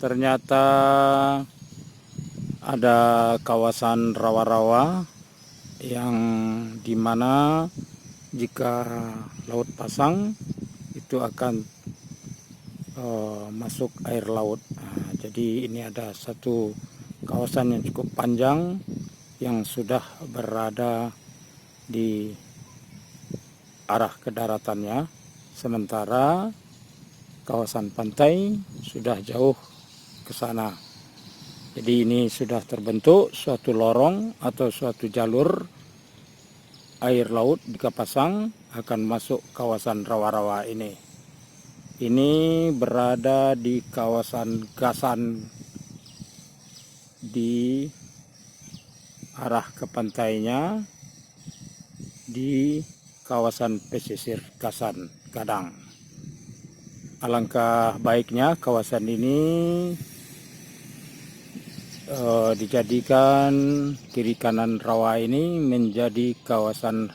ternyata ada kawasan rawa-rawa yang dimana jika laut pasang itu akan masuk air laut. Jadi ini ada satu kawasan yang cukup panjang yang sudah berada di arah ke daratannya, sementara kawasan pantai sudah jauh ke sana. Jadi ini sudah terbentuk suatu lorong atau suatu jalur air laut jika pasang akan masuk kawasan rawa-rawa ini. Ini berada di kawasan Gasan, di arah ke pantainya di kawasan pesisir Gasan Gadang. Alangkah baiknya kawasan ini dijadikan kiri kanan rawa ini menjadi kawasan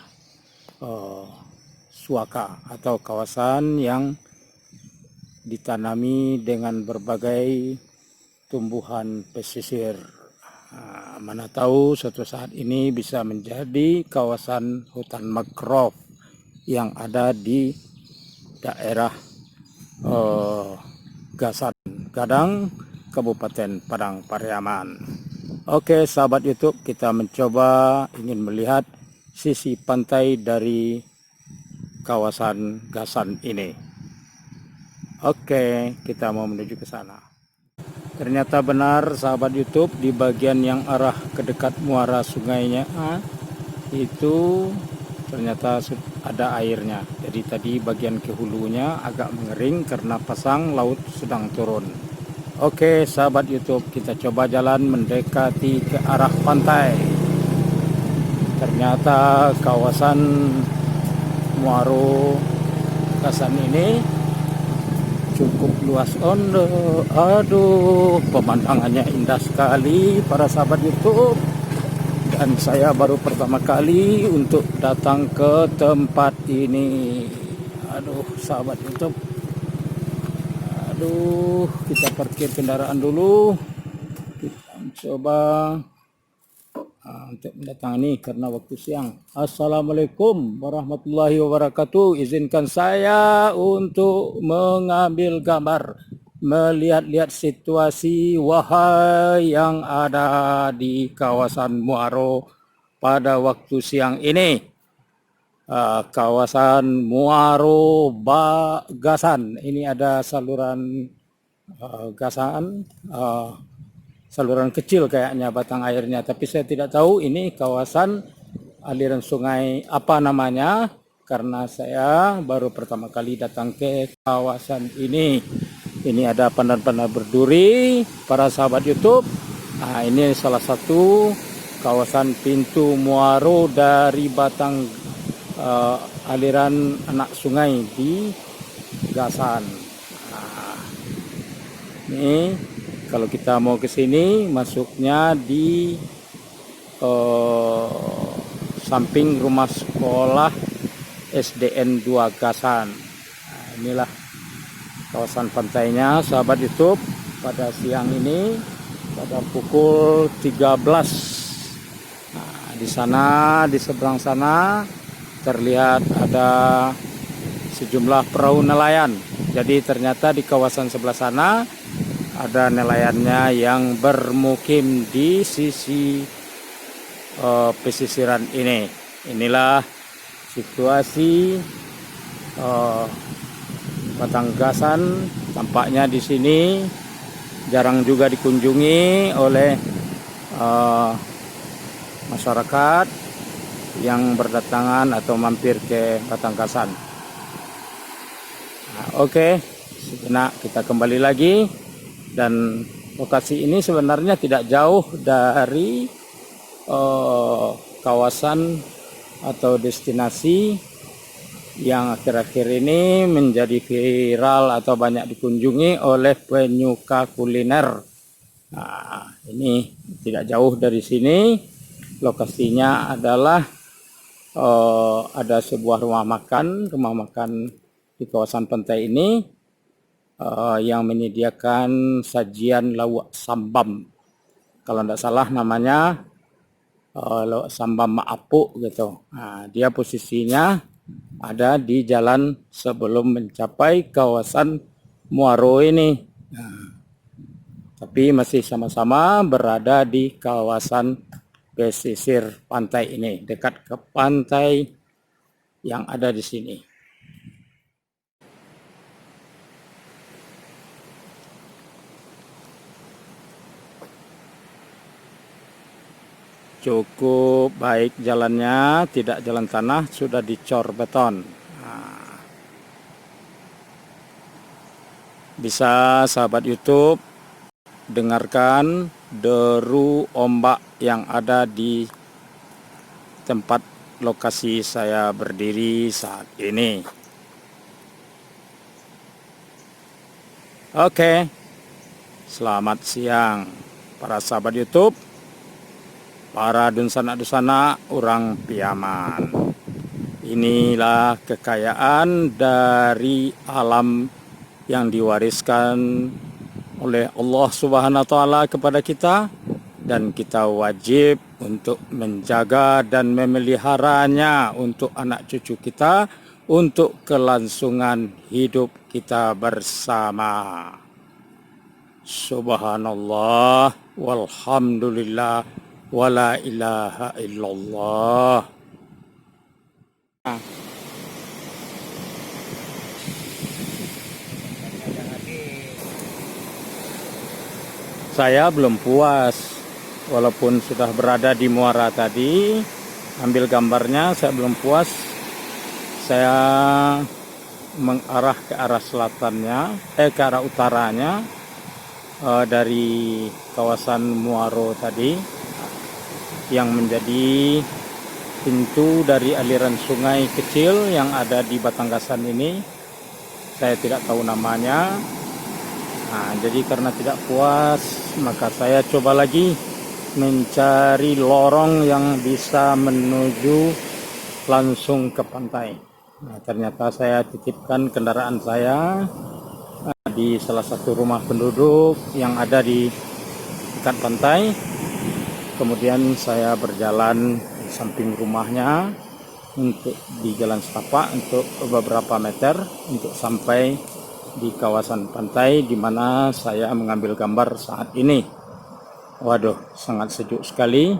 suaka atau kawasan yang ditanami dengan berbagai tumbuhan pesisir. Mana tahu suatu saat ini bisa menjadi kawasan hutan mangrove yang ada di daerah Gasan Gadang, Kabupaten Padang Pariaman. Oke sahabat YouTube, kita mencoba ingin melihat sisi pantai dari kawasan Gasan ini. Oke, kita mau menuju ke sana. Ternyata benar sahabat YouTube, di bagian yang arah ke dekat muara sungainya itu ternyata ada airnya. Jadi tadi bagian ke hulunya agak mengering karena pasang laut sedang turun. Oke sahabat YouTube, kita coba jalan mendekati ke arah pantai. Ternyata kawasan Muaro Gasan ini cukup luas. Aduh, pemandangannya indah sekali para sahabat YouTube. Dan saya baru pertama kali untuk datang ke tempat ini. Aduh sahabat YouTube, aduh, kita parkir kendaraan dulu. Kita coba untuk mendatangi karena waktu siang. Assalamualaikum warahmatullahi wabarakatuh. Izinkan saya untuk mengambil gambar, melihat-lihat situasi wahai yang ada di kawasan Muaro pada waktu siang ini. Kawasan Muaro Gasan ini ada saluran Gasan, saluran kecil kayaknya batang airnya, tapi saya tidak tahu ini kawasan aliran sungai apa namanya karena saya baru pertama kali datang ke kawasan ini. Ini ada pandar-pandar berduri para sahabat YouTube. Ini salah satu kawasan pintu Muaro dari batang aliran anak sungai di Gasan. Ini kalau kita mau ke sini masuknya di samping rumah sekolah SDN 2 Gasan. Inilah kawasan pantainya sahabat YouTube pada siang ini pada pukul 13. Di sana, di seberang sana terlihat ada sejumlah perahu nelayan. Jadi ternyata di kawasan sebelah sana ada nelayannya yang bermukim di sisi pesisiran ini. Inilah situasi Batang Gasan. Tampaknya di sini jarang juga dikunjungi oleh masyarakat yang berdatangan atau mampir ke Batang Gasan. Oke, sejenak kita kembali lagi. Dan lokasi ini sebenarnya tidak jauh dari kawasan atau destinasi yang akhir-akhir ini menjadi viral atau banyak dikunjungi oleh penyuka kuliner. Ini tidak jauh dari sini. Lokasinya adalah ada sebuah rumah makan di kawasan pantai ini. yang menyediakan sajian lawak sambam. Kalau tidak salah namanya lawak sambam Maapuk gitu. Nah, dia posisinya ada di jalan sebelum mencapai kawasan Muaro ini. Nah, tapi masih sama-sama berada di kawasan pesisir pantai ini, dekat ke pantai yang ada di sini. Cukup baik jalannya, tidak jalan tanah, sudah dicor beton. Nah, bisa sahabat YouTube dengarkan deru ombak yang ada di tempat lokasi saya berdiri saat ini. Oke, selamat siang para sahabat YouTube, para dunsana-dunsana orang Piaman. Inilah kekayaan dari alam yang diwariskan oleh Allah Subhanahu wa taala kepada kita, dan kita wajib untuk menjaga dan memeliharanya untuk anak cucu kita, untuk kelangsungan hidup kita bersama. Subhanallah walhamdulillah wala ilaha illallah. Saya belum puas, walaupun sudah berada di muara tadi, ambil gambarnya, saya belum puas. Saya mengarah ke arah selatannya, ke arah utaranya, dari kawasan Muaro tadi, yang menjadi pintu dari aliran sungai kecil yang ada di Batanggasan ini. Saya tidak tahu namanya. Nah, jadi karena tidak puas, maka saya coba lagi mencari lorong yang bisa menuju langsung ke pantai. Nah, ternyata saya titipkan kendaraan saya di salah satu rumah penduduk yang ada di dekat pantai. Kemudian saya berjalan di samping rumahnya untuk di jalan setapak untuk beberapa meter untuk sampai di kawasan pantai di mana saya mengambil gambar saat ini. Waduh, sangat sejuk sekali.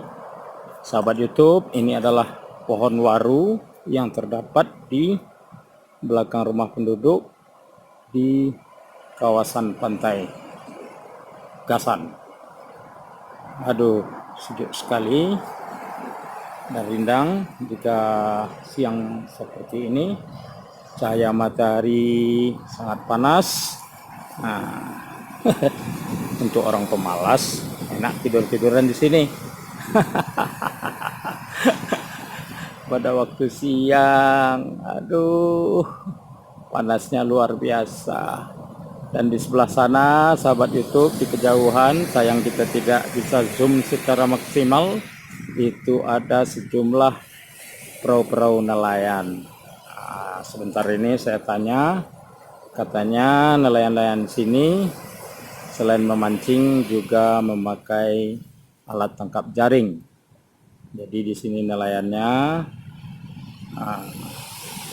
Sahabat YouTube, ini adalah pohon waru yang terdapat di belakang rumah penduduk di kawasan pantai Gasan. Aduh, sejuk sekali dan rindang jika siang seperti ini. Cahaya matahari sangat panas. Nah, untuk orang pemalas enak tidur-tiduran di sini. Pada waktu siang, aduh, panasnya luar biasa. Dan di sebelah sana, sahabat YouTube, di kejauhan, sayang kita tidak bisa zoom secara maksimal, itu ada sejumlah perahu-perahu nelayan. Sebentar ini saya tanya, katanya nelayan-nelayan sini selain memancing juga memakai alat tangkap jaring. Jadi di sini nelayannya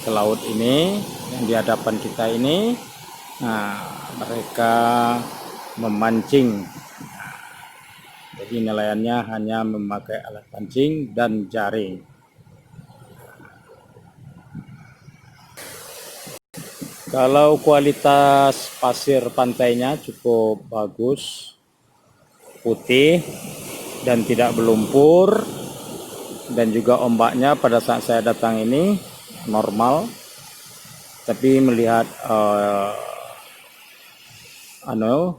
ke laut ini yang di hadapan kita ini, mereka memancing. Jadi nelayannya hanya memakai alat pancing dan jaring. Kalau kualitas pasir pantainya cukup bagus, putih dan tidak berlumpur, dan juga ombaknya pada saat saya datang ini normal. Tapi melihat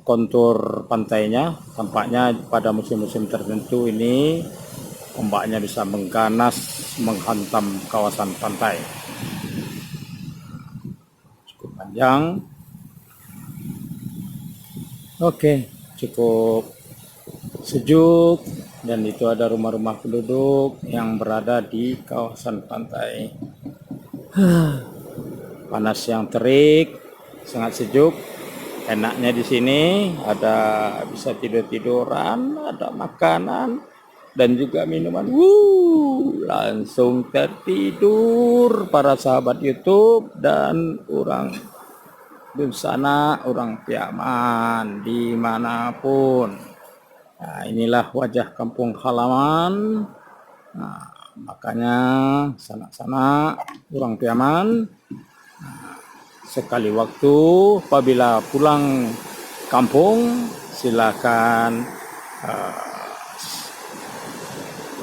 kontur pantainya, tampaknya pada musim-musim tertentu ini ombaknya bisa mengganas menghantam kawasan pantai. Panjang. Oke, cukup sejuk, dan itu ada rumah-rumah penduduk yang berada di kawasan pantai. Panas yang terik, sangat sejuk, Enaknya di sini ada bisa tidur-tiduran, ada makanan dan juga minuman. Langsung tertidur para sahabat YouTube dan orang di sana, orang Piaman dimanapun. Nah, inilah wajah kampung halaman. Nah, makanya sana-sana orang Piaman sekali waktu apabila pulang kampung silakan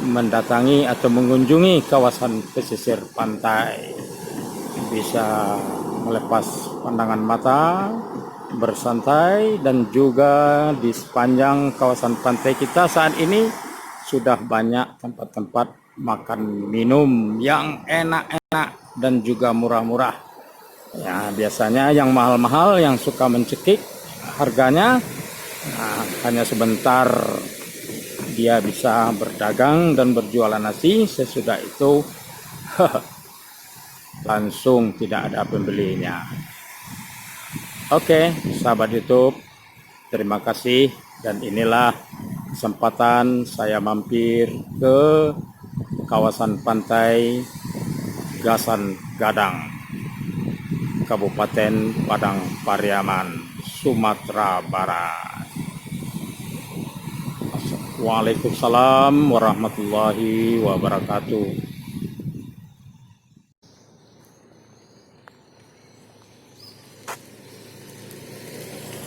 mendatangi atau mengunjungi kawasan pesisir pantai, bisa melepas pandangan mata, bersantai, dan juga di sepanjang kawasan pantai kita saat ini sudah banyak tempat-tempat makan minum yang enak-enak dan juga murah-murah. Ya, biasanya yang mahal-mahal yang suka mencekik harganya, nah, hanya sebentar dia bisa berdagang dan berjualan nasi, sesudah itu langsung tidak ada pembelinya. Oke, sahabat YouTube, terima kasih, dan inilah kesempatan saya mampir ke kawasan pantai Gasan Gadang, Kabupaten Padang Pariaman, Sumatera Barat. Waalaikumsalam warahmatullahi wabarakatuh.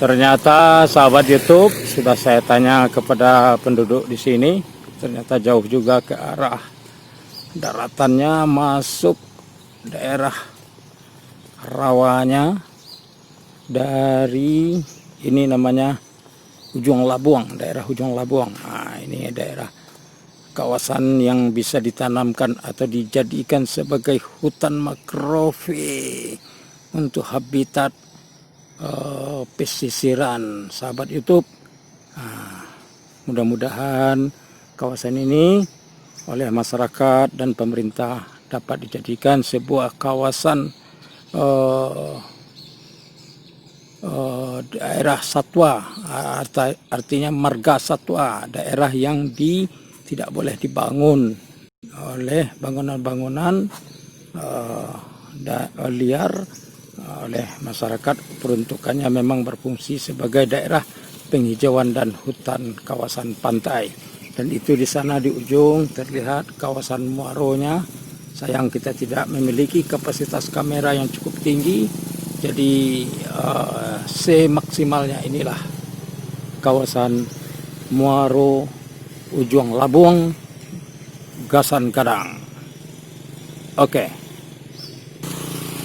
Ternyata sahabat YouTube, sudah saya tanya kepada penduduk di sini, ternyata jauh juga ke arah daratannya, masuk daerah rawanya dari ini namanya Ujung Labuang, daerah Ujung Labuang. Nah, ini daerah kawasan yang bisa ditanamkan atau dijadikan sebagai hutan mangrove untuk habitat pesisiran sahabat YouTube. Nah, mudah-mudahan kawasan ini oleh masyarakat dan pemerintah dapat dijadikan sebuah kawasan daerah satwa, artinya marga satwa, daerah yang tidak boleh dibangun oleh bangunan-bangunan liar oleh masyarakat. Peruntukannya memang berfungsi sebagai daerah penghijauan dan hutan kawasan pantai, dan itu di sana di ujung terlihat kawasan muaronya. Sayang kita tidak memiliki kapasitas kamera yang cukup tinggi, jadi semaksimalnya inilah kawasan Muaro Ujung Labuang Gasan Gadang. Oke.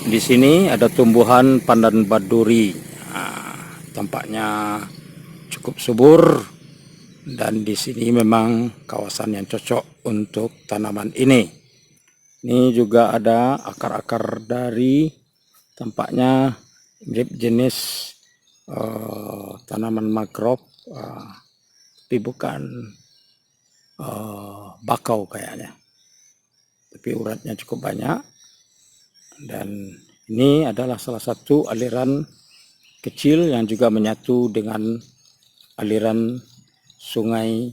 Di sini ada tumbuhan pandan baduri. Nah, tampaknya cukup subur, dan di sini memang kawasan yang cocok untuk tanaman ini. Ini juga ada akar-akar dari, tampaknya mirip jenis tanaman mangrove, tapi bukan bakau kayaknya, tapi uratnya cukup banyak. Dan ini adalah salah satu aliran kecil yang juga menyatu dengan aliran sungai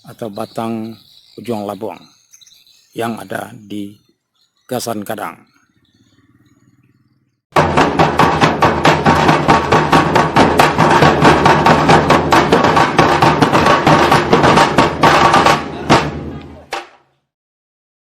atau batang Ujung Labuang yang ada di Gasan Gadang.